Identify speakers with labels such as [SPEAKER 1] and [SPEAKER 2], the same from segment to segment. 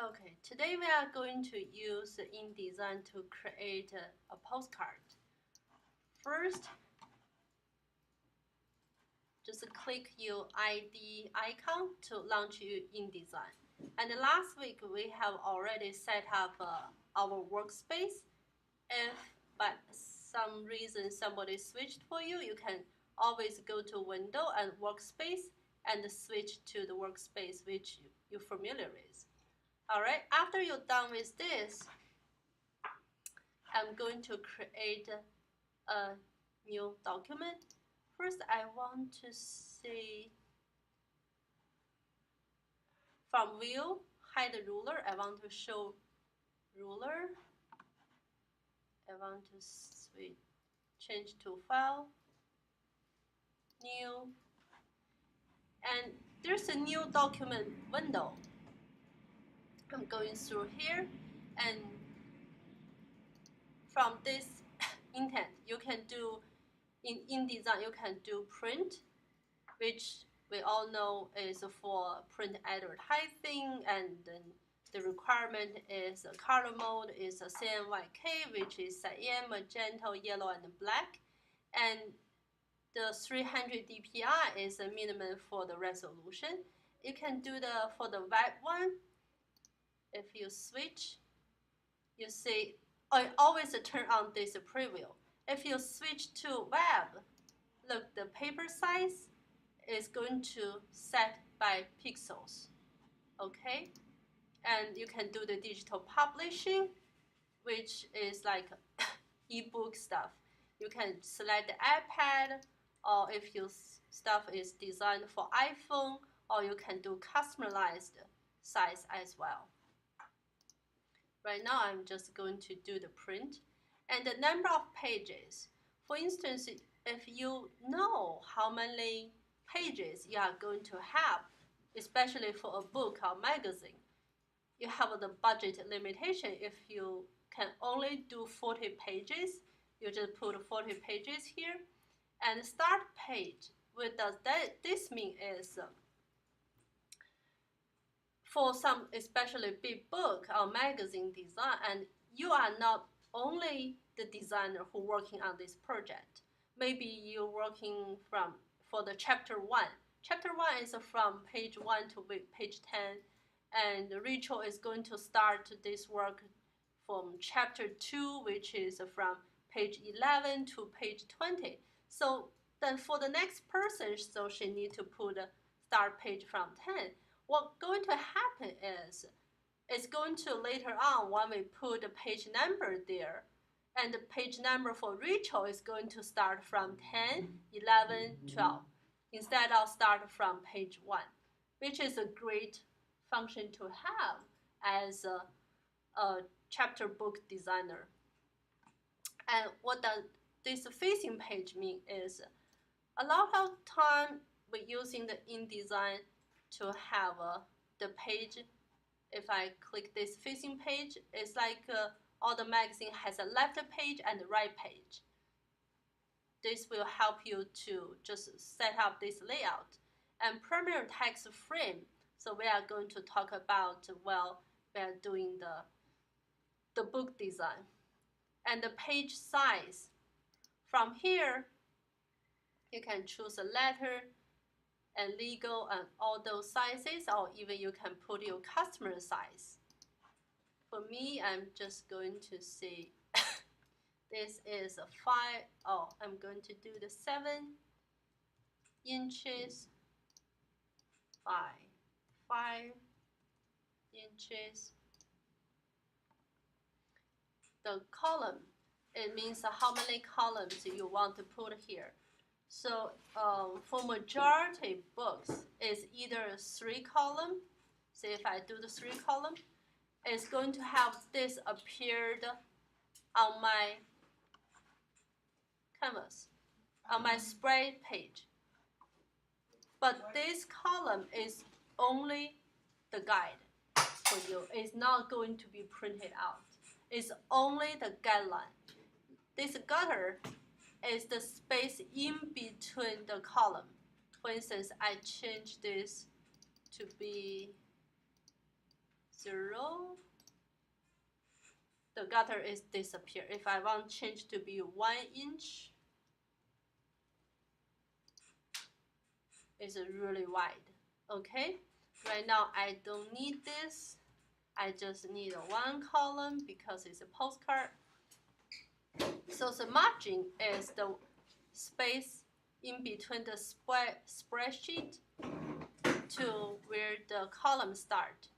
[SPEAKER 1] Okay, today we are going to use InDesign to create a postcard. First, just click your ID icon to launch your InDesign. And last week we have already set up our workspace. If by some reason somebody switched for you, you can always go to Window and Workspace and switch to the workspace which you're familiar with. Alright, after you're done with this, I'm going to create a new document. First, I want to see from view, hide ruler. I want to show ruler. I want to switch, change to file, new, and there's a new document window. I'm going through here, and from this intent, you can do in InDesign, you can do print, which we all know is for print advertising, and then the requirement is a color mode is a CMYK, which is cyan, magenta, yellow, and black, and the 300 dpi is a minimum for the resolution. You can do for the web one. If you switch, you see I always turn on this preview. If you switch to web, look, the paper size is going to set by pixels, okay? And you can do the digital publishing, which is like ebook stuff. You can select the iPad, or if your stuff is designed for iPhone, or you can do customized size as well. Right now, I'm just going to do the print. And the number of pages. For instance, if you know how many pages you are going to have, especially for a book or magazine, you have the budget limitation. If you can only do 40 pages, you just put 40 pages here. And start page, what does this mean is, for some especially big book or magazine design, and you are not only the designer who working on this project. Maybe you're working for the chapter 1. Chapter 1 is from page 1 to page 10, and Rachel is going to start this work from chapter 2, which is from page 11 to page 20. So then for the next person, so she need to put a start page from 10. What's going to happen is, it's going to later on when we put the page number there, and the page number for Rachel is going to start from 10, 11, 12, instead of start from page 1, which is a great function to have as a chapter book designer. And what does this facing page mean is, a lot of time we're using the InDesign to have the page. If I click this facing page, it's like all the magazine has a left page and a right page. This will help you to just set up this layout. And primary text frame, so we are going to talk about, well, we are doing the book design. And the page size, from here, you can choose a letter and legal and all those sizes, or even you can put your customer size. For me, I'm just going to say this is a 5. Oh, I'm going to do the 7 inches by 5 inches. The column, it means how many columns you want to put here. So for majority books, it's either 3 column. So if I do the 3 column, it's going to have this appeared on my canvas, on my spread page. But this column is only the guide for you. It's not going to be printed out. It's only the guideline. This gutter is the space in between the column. For instance, I change this to be 0. The gutter is disappear. If I want change to be 1 inch, it's really wide. Okay, right now I don't need this. I just need one column because it's a postcard. So the margin is the space in between the spreadsheet to where the columns start.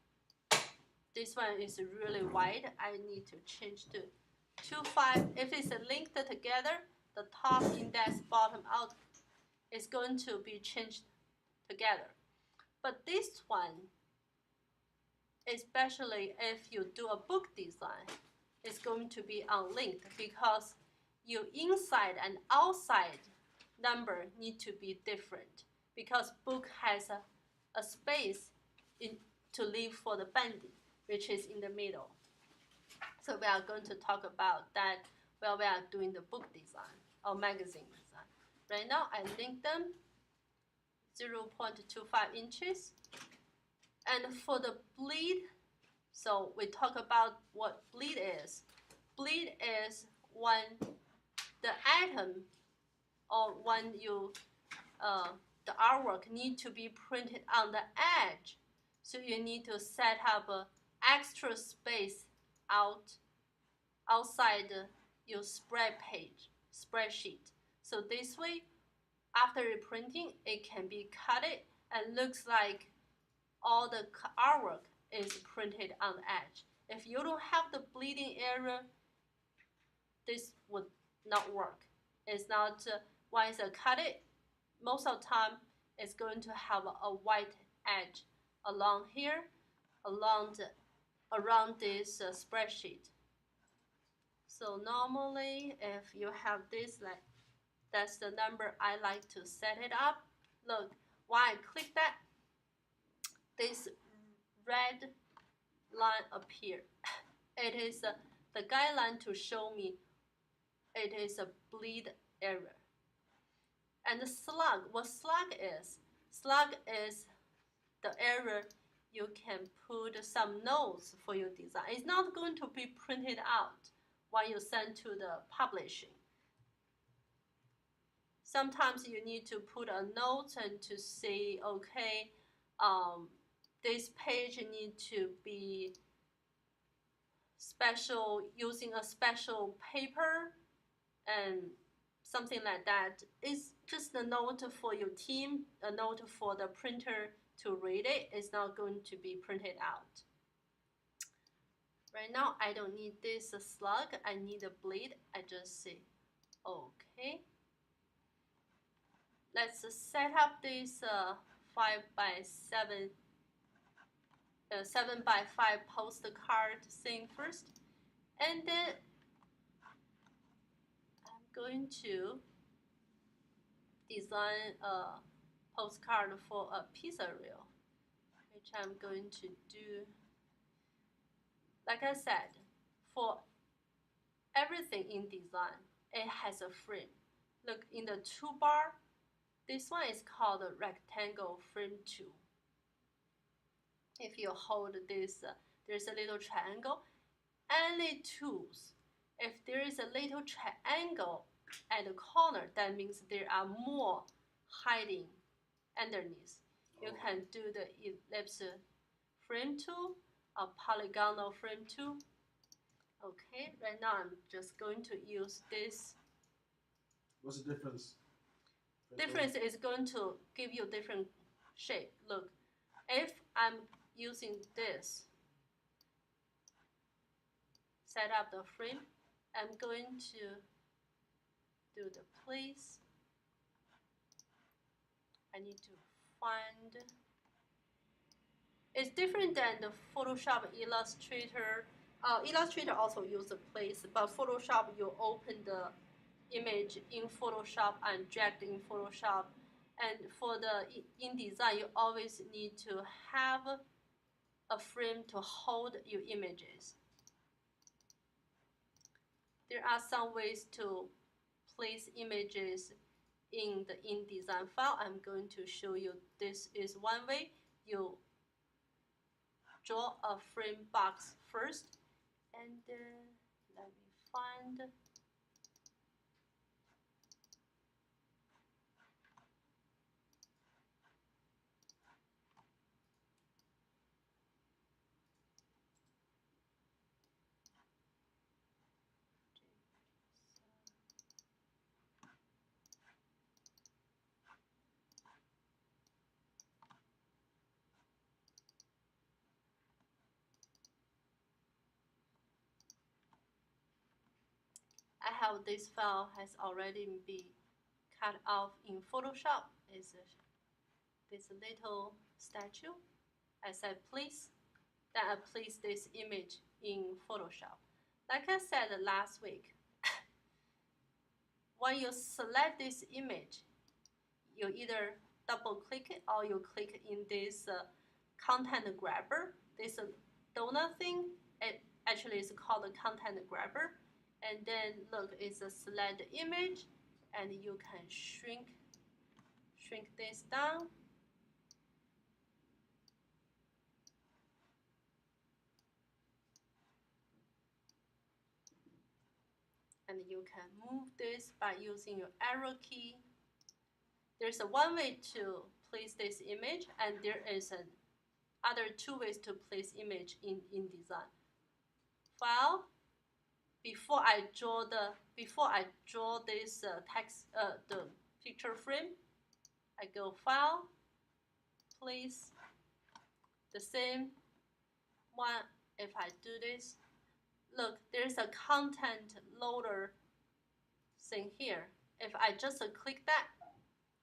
[SPEAKER 1] This one is really wide. I need to change to 2.5. If it's linked together, the top index, bottom out is going to be changed together. But this one, especially if you do a book design, is going to be unlinked because your inside and outside number need to be different because book has a space to leave for the binding, which is in the middle. So we are going to talk about that while we are doing the book design or magazine design. Right now, I link them 0.25 inches. And for the bleed, so we talk about what bleed is. Bleed is when the item or when you the artwork need to be printed on the edge. So you need to set up a extra space outside your spreadsheet. So this way, after reprinting, it can be cut and looks like all the artwork is printed on the edge. If you don't have the bleeding area, this would not work. It's not once I cut it, most of the time it's going to have a white edge along here, around this spreadsheet. So normally, if you have this, like that's the number I like to set it up. Look, when I click that, this red line appear. It is the guideline to show me it is a bleed area. And the slug, what slug is? Slug is the area you can put some notes for your design. It's not going to be printed out when you send to the publishing. Sometimes you need to put a note and to say, okay, this page need to be special, using a special paper and something like that. It's just a note for your team, a note for the printer to read it. It's not going to be printed out. Right now, I don't need this slug. I need a bleed. I just say, okay. Let's set up this 5x7, 7x5 postcard thing first, and then I'm going to design a postcard for a pizza reel, which I'm going to do. Like I said, for everything in design, it has a frame. Look in the toolbar. This one is called a rectangle frame tool. If you hold this, there's a little triangle. Any tools, if there is a little triangle at the corner, that means there are more hiding underneath. You can do the ellipse frame tool or polygonal frame tool. Okay, right now I'm just going to use this.
[SPEAKER 2] What's the difference?
[SPEAKER 1] Difference is going to give you different shape. Look, if I'm using this, set up the frame, I'm going to do the place. I need to find. It's different than the Photoshop Illustrator. Illustrator also uses the place, but Photoshop, you open the image in Photoshop and drag in Photoshop. And for the InDesign, you always need to have a frame to hold your images. There are some ways to place images in the InDesign file. I'm going to show you this is one way. You draw a frame box first, and let me find. I have this file has already been cut off in Photoshop. Is this little statue. I said please, then I place this image in Photoshop. Like I said last week, when you select this image, you either double click it or you click in this content grabber. This donut thing, it actually is called a content grabber. And then look, it's a select image, and you can shrink this down. And you can move this by using your arrow key. There's one way to place this image, and there is other two ways to place image in InDesign. File. Before I draw this text, the picture frame, I go File, place. The same one. If I do this, look, there's a content loader thing here. If I just click that,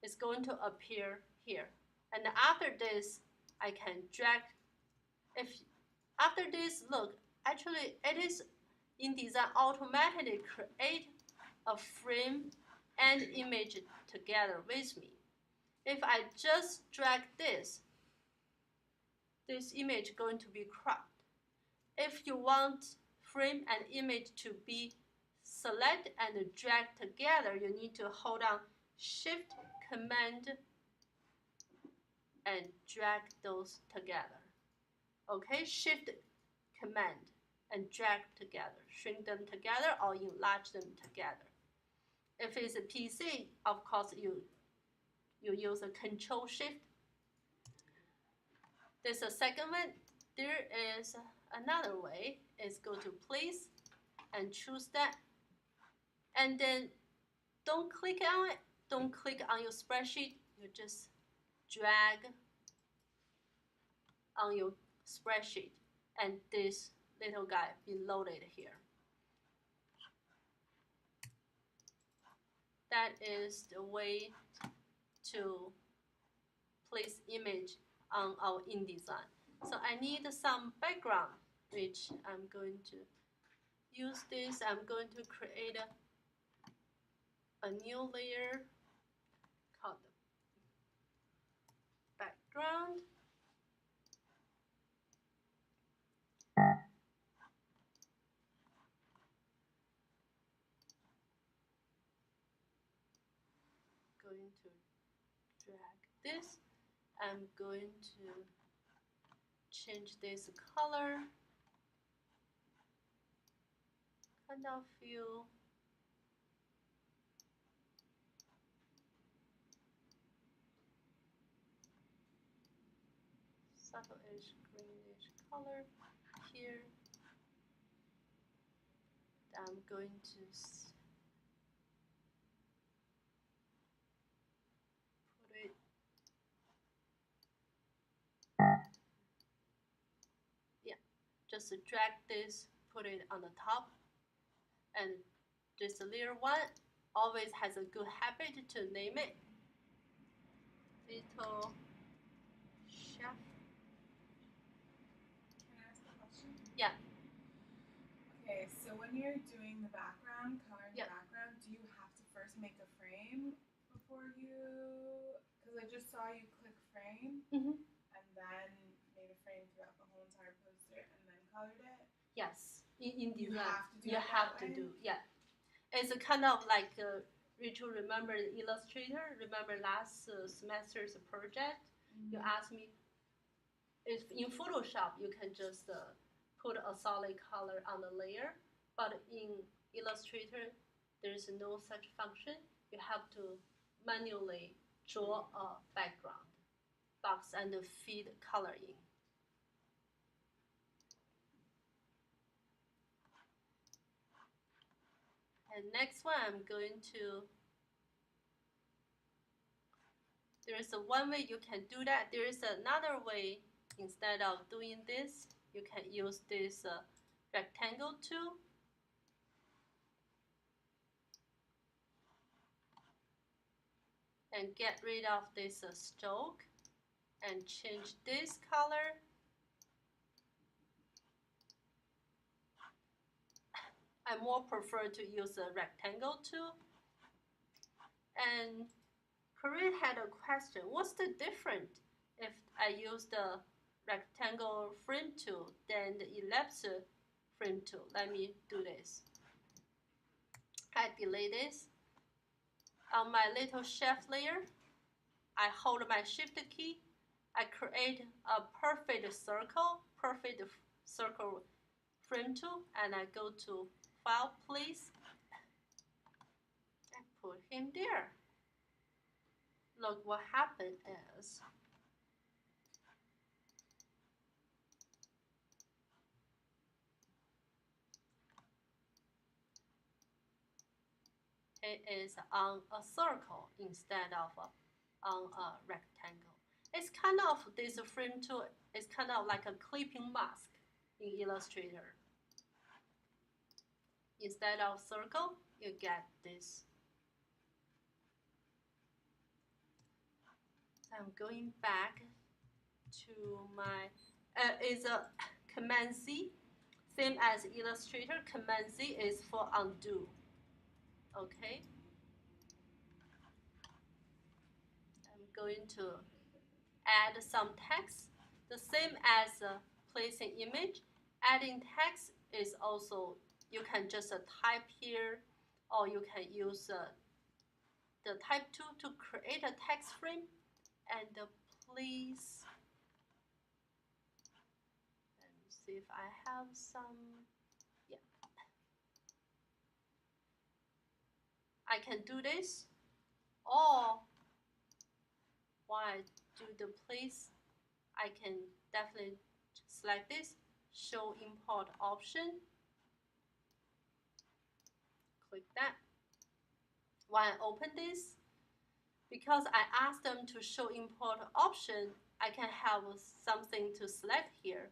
[SPEAKER 1] it's going to appear here. And after this, I can drag. After this, look, actually it is InDesign automatically create a frame and image together with me. If I just drag this image going to be cropped. If you want frame and image to be select and drag together, you need to hold down Shift, Command, and drag those together. Okay, Shift, Command, and drag together. Shrink them together or enlarge them together. If it's a PC, of course you use a Control Shift. There's a second one. There is another way. Is go to Place and choose that, and then don't click on it. Don't click on your spreadsheet. You just drag on your spreadsheet, and this little guy be loaded here. That is the way to place image on our InDesign. So I need some background, which I'm going to use this. I'm going to create a new layer called background. Going to drag this. I'm going to change this color. Kind of feel subtle-ish greenish color here. I'm going to put it just drag this, put it on the top, and this layer one always has a good habit to name it Little Chef.
[SPEAKER 3] Can I ask a question?
[SPEAKER 1] Yeah.
[SPEAKER 3] Okay, so when you're doing the background, coloring the background, do you have to first make a frame before you? Because I just saw you click frame and then made a frame throughout the whole entire poster and then colored it.
[SPEAKER 1] Yes, in
[SPEAKER 3] You
[SPEAKER 1] design,
[SPEAKER 3] have to do
[SPEAKER 1] yeah. It's a kind of like Rachel, remember Illustrator? Remember last semester's project? You asked me if in Photoshop you can just put a solid color on the layer, but in Illustrator there is no such function. You have to manually draw a background box and feed color in. And next one, I'm going to, there is one way you can do that. There is another way. Instead of doing this, you can use this rectangle tool. And get rid of this stroke and change this color. I more prefer to use a rectangle tool. And Corinne had a question, what's the difference if I use the rectangle frame tool than the ellipse frame tool? Let me do this. I delete this. On my little chef layer, I hold my shift key. I create a perfect circle frame tool, and I go to File, Place, and put him there. Look what happened is it is on a circle instead of on a rectangle. It's kind of, this frame tool is kind of like a clipping mask in Illustrator. Instead of circle, you get this. I'm going back to my, is a Command Z, same as Illustrator. Command Z is for undo. Okay. I'm going to add some text. The same as placing image. Adding text is also, you can just type here, or you can use the type tool to create a text frame. And please, let me see if I have some, yeah. I can do this, or while I do the place, I can definitely select this, show import option, click that. When I open this, because I asked them to show import option, I can have something to select here.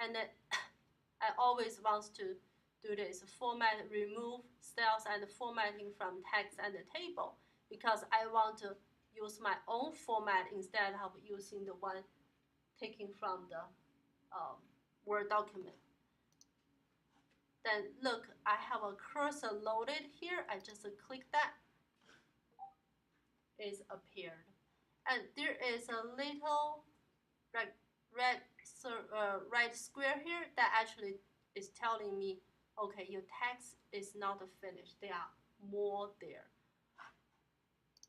[SPEAKER 1] And I always want to do this, format, remove styles and formatting from text and the table, because I want to use my own format instead of using the one taken from the Word document. Then look, I have a cursor loaded here. I just click that. It's appeared. And there is a little red square here that actually is telling me, okay, your text is not finished. There are more there.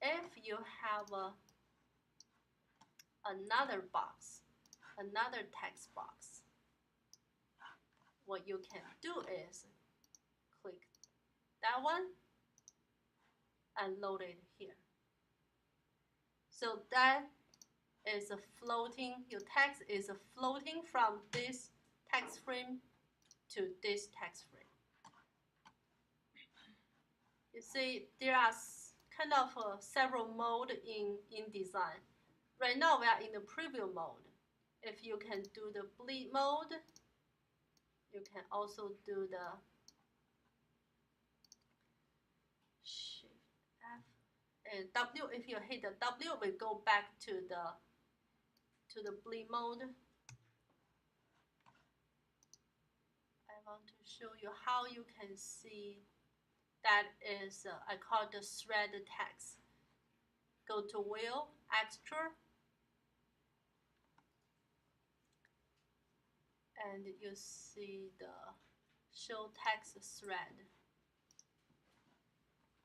[SPEAKER 1] If you have another box, another text box, what you can do is click that one and load it here. So that is a floating, your text is a floating from this text frame to this text frame. You see, there are kind of several modes in InDesign. Right now we are in the preview mode. If you can do the bleed mode, you can also do the Shift F and W. If you hit the W, we go back to the bleed mode. I want to show you how you can see that is, I call the thread text. Go to Wheel, Extra, and you see the Show Text Thread.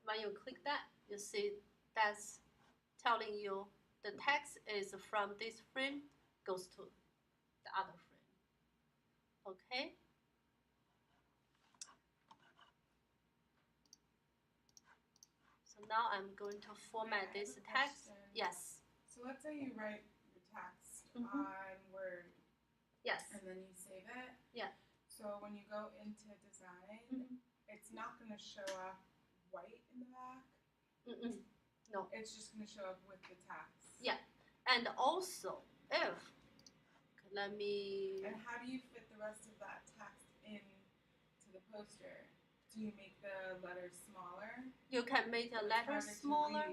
[SPEAKER 1] When you click that, you see that's telling you the text is from this frame goes to the other frame. Okay. So now I'm going to format this text. Yes.
[SPEAKER 3] So let's say you write your text on Word.
[SPEAKER 1] Yes.
[SPEAKER 3] And then you save it.
[SPEAKER 1] Yeah.
[SPEAKER 3] So when you go into design, it's not going to show up white in the back.
[SPEAKER 1] No.
[SPEAKER 3] It's just going to show up with the text.
[SPEAKER 1] Yeah. And also, if, let me...
[SPEAKER 3] And how do you fit the rest of that text into the poster? Do you make the letters smaller?
[SPEAKER 1] You can make the letters smaller.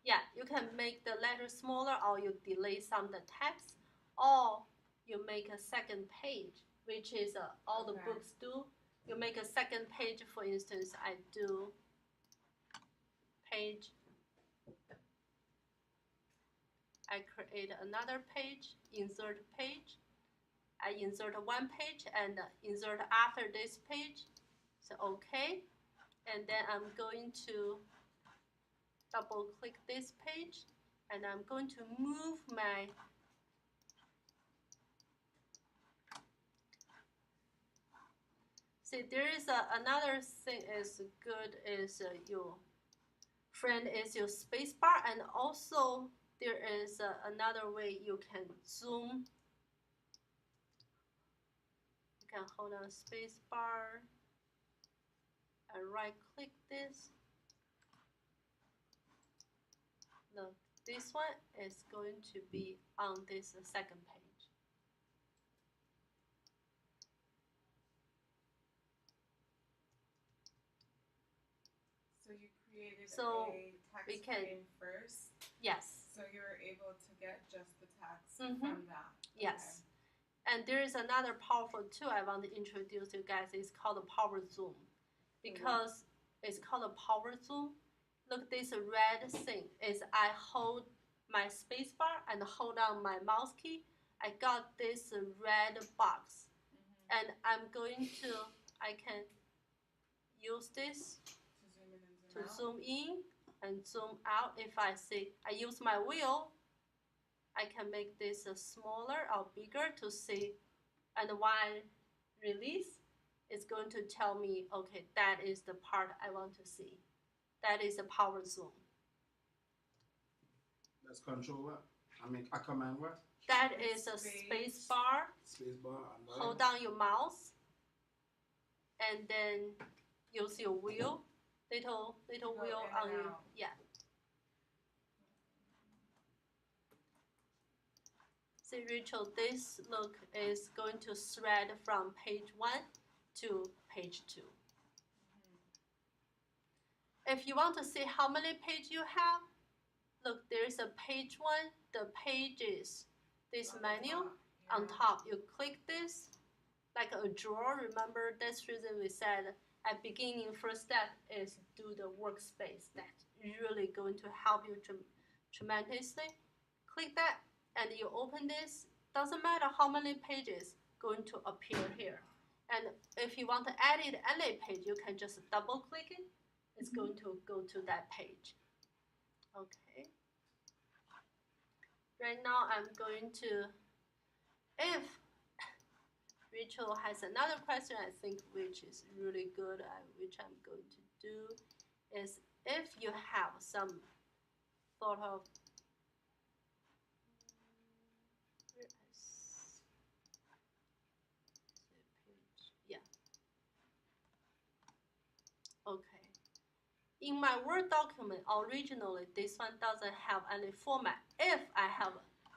[SPEAKER 1] Yeah, you can make the letters smaller, or you delete some of the text, or you make a second page, which is all the books do. You make a second page, for instance, I do page. I create another page, insert page. I insert one page and insert after this page. So okay. And then I'm going to double click this page and I'm going to move my see there is another thing is good is your friend is your spacebar, and also there is another way you can zoom. You can hold on spacebar and right click this. Look, this one is going to be on this second page.
[SPEAKER 3] So you created a text frame first?
[SPEAKER 1] Yes.
[SPEAKER 3] So you were able to get just the text from that?
[SPEAKER 1] Yes. And there is another powerful tool I want to introduce you guys. It's called the power zoom. Because it's called a power zoom. Look, this red thing is I hold my spacebar and hold down my mouse key. I got this red box. And I'm going to, I can use this to zoom in and zoom out. If I see, I use my wheel, I can make this smaller or bigger to see. And while release, it's going to tell me, okay, that is the part I want to see. That is a power zoom.
[SPEAKER 2] That's control what? I mean, a command what?
[SPEAKER 1] That is a space bar.
[SPEAKER 2] Space bar.
[SPEAKER 1] Hold down your mouse, and then use your wheel, little wheel on you. Yeah. See, Rachel, this look is going to thread from page 1 to page 2. If you want to see how many pages you have, look, there is a page 1, the pages, this menu on top. You click this like a drawer. Remember, that's reason we said at beginning, first step is do the workspace. That's really going to help you tremendously. Click that and you open this. Doesn't matter how many pages going to appear here. And if you want to edit any page, you can just double click it. It's going to go to that page. Okay. Right now I'm going to, if Rachel has another question, I think which is really good, which I'm going to do, is if you have some sort of okay. In my Word document, originally this one doesn't have any format. If I have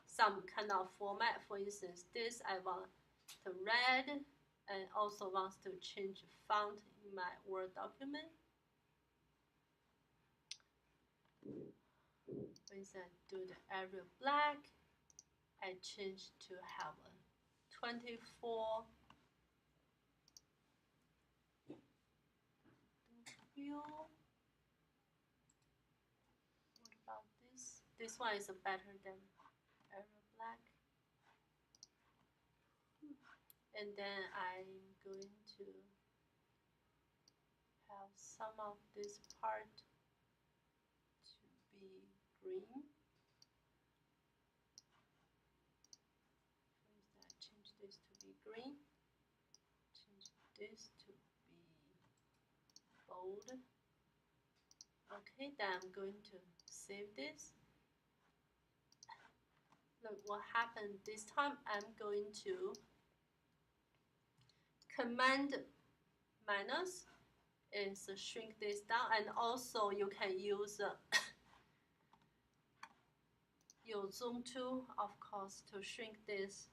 [SPEAKER 1] some kind of format, for instance, this I want to red and also wants to change font in my Word document. For instance, do the Arial black. I change to have a 24 view. What about this? This one is better than Arial black. And then I'm going to have some of this part to be green. I change this to be bold. Okay, then I'm going to save this. Look what happened this time. I'm going to Command minus is shrink this down, and also you can use your zoom tool, of course, to shrink this.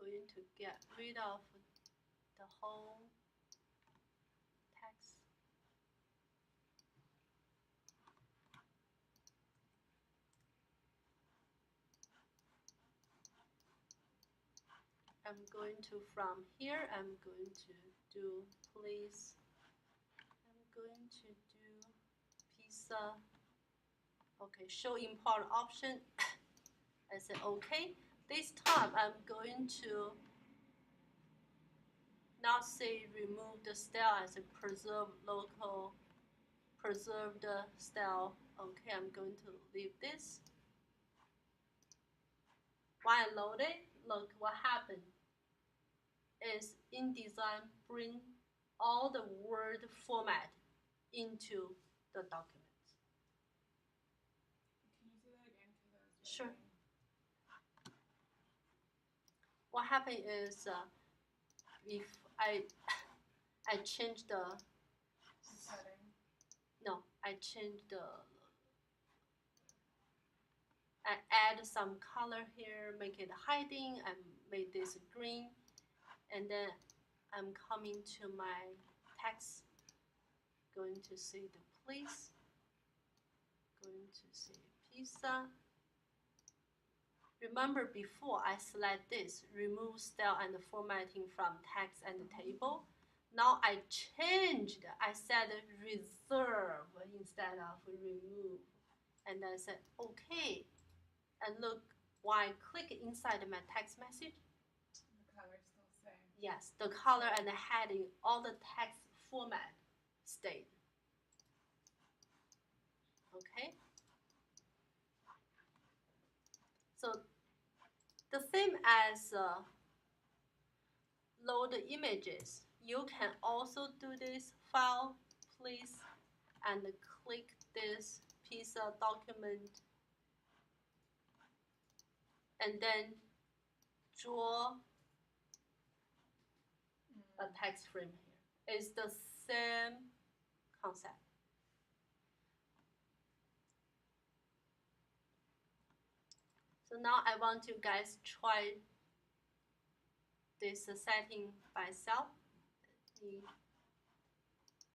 [SPEAKER 1] I'm going to get rid of the whole text. I'm going to, from here, I'm going to do please. I'm going to do pizza. Okay, show import option. I say okay. This time I'm going to not say remove the style as a preserve local, preserve the style. Okay, I'm going to leave this. When I load it, look what happened. Is InDesign bring all the word format into the document.
[SPEAKER 3] Can you say that again?
[SPEAKER 1] Sure. What happened is if I change the
[SPEAKER 3] setting.
[SPEAKER 1] No, I change the. I add some color here, make it hiding, and make this green, and then I'm coming to my text, going to say the please, going to say pizza. Remember before I select this, remove style and formatting from text and table. Now I changed, I said reserve instead of remove. And I said okay. And look, when I click inside my text message,
[SPEAKER 3] the color is still the same.
[SPEAKER 1] Yes, the color and the heading, all the text format stayed. Okay. So the same as load images, you can also do this file, please, and click this pizza document, and then draw a text frame here. It's the same concept. So now I want you guys try this setting by itself.